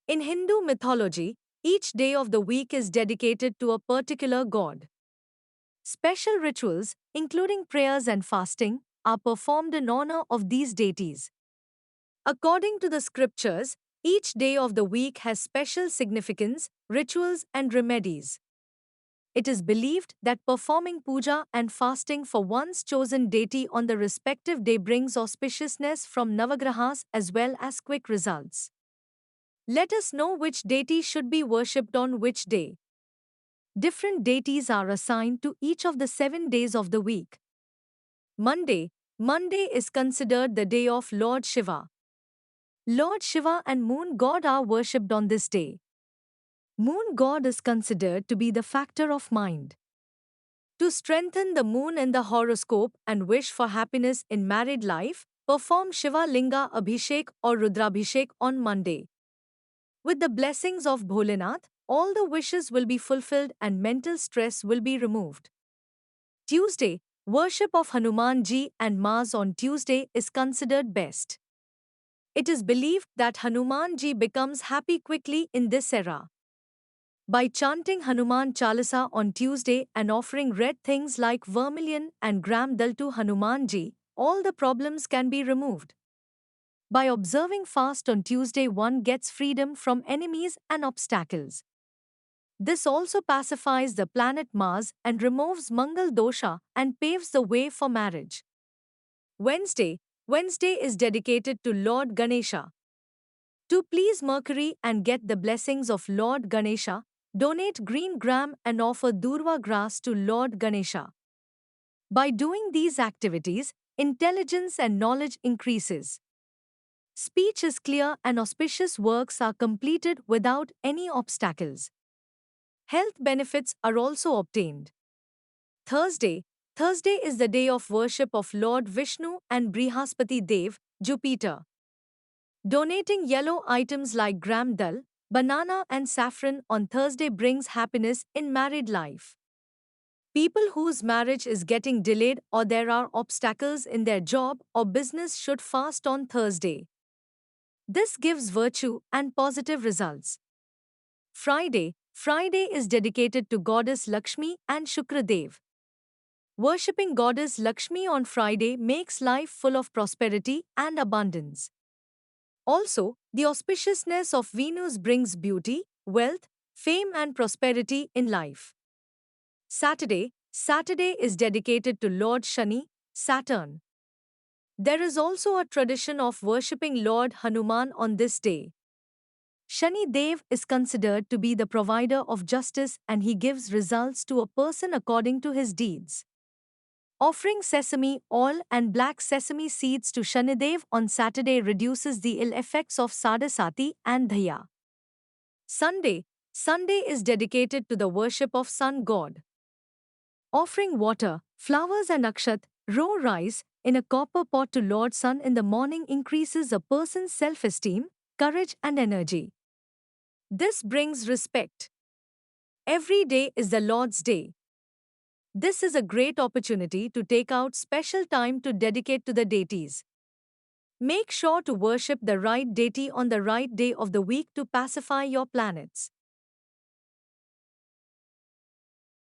In Hindu mythology, each day of the week is dedicated to a particular god. Special rituals, including prayers and fasting, are performed in honor of these deities. According to the scriptures, each day of the week has special significance, rituals, and remedies. It is believed that performing puja and fasting for one's chosen deity on the respective day brings auspiciousness from Navagrahas as well as quick results. Let us know which deity should be worshipped on which day. Different deities are assigned to each of the 7 days of the week. Monday. Monday is considered the day of Lord Shiva. Lord Shiva and Moon God are worshipped on this day. Moon God is considered to be the factor of mind. To strengthen the moon in the horoscope and wish for happiness in married life, perform Shiva Linga Abhishek or Rudrabhishek on Monday. With the blessings of Bholenath, all the wishes will be fulfilled and mental stress will be removed. Tuesday, worship of Hanumanji and Mars on Tuesday is considered best. It is believed that Hanumanji becomes happy quickly in this era. By chanting Hanuman Chalisa on Tuesday and offering red things like vermilion and gram dal to Hanumanji, all the problems can be removed. By observing fast on Tuesday, one gets freedom from enemies and obstacles. This also pacifies the planet Mars and removes Mangal dosha and paves the way for marriage. Wednesday. Wednesday is dedicated to Lord Ganesha. To please Mercury and get the blessings of Lord Ganesha, donate green gram and offer Durva grass to Lord Ganesha. By doing these activities, intelligence and knowledge increases. Speech is clear and auspicious works are completed without any obstacles. Health benefits are also obtained. Thursday. Thursday is the day of worship of Lord Vishnu and Brihaspati Dev, Jupiter. Donating yellow items like gram dal, banana and saffron on Thursday brings happiness in married life. People whose marriage is getting delayed or there are obstacles in their job or business should fast on Thursday. This gives virtue and positive results. Friday. Friday is dedicated to Goddess Lakshmi and Shukradev. Worshipping Goddess Lakshmi on Friday makes life full of prosperity and abundance. Also, the auspiciousness of Venus brings beauty, wealth, fame and prosperity in life. Saturday. Saturday is dedicated to Lord Shani, Saturn. There is also a tradition of worshipping Lord Hanuman on this day. Shani Dev is considered to be the provider of justice and he gives results to a person according to his deeds. Offering sesame oil and black sesame seeds to Shanidev on Saturday reduces the ill effects of Sadasati and Dhaya. Sunday. Sunday is dedicated to the worship of sun god. Offering water, flowers and akshat, raw rice, in a copper pot to Lord Sun in the morning increases a person's self-esteem, courage and energy. This brings respect. Every day is the Lord's Day. This is a great opportunity to take out special time to dedicate to the deities. Make sure to worship the right deity on the right day of the week to pacify your planets.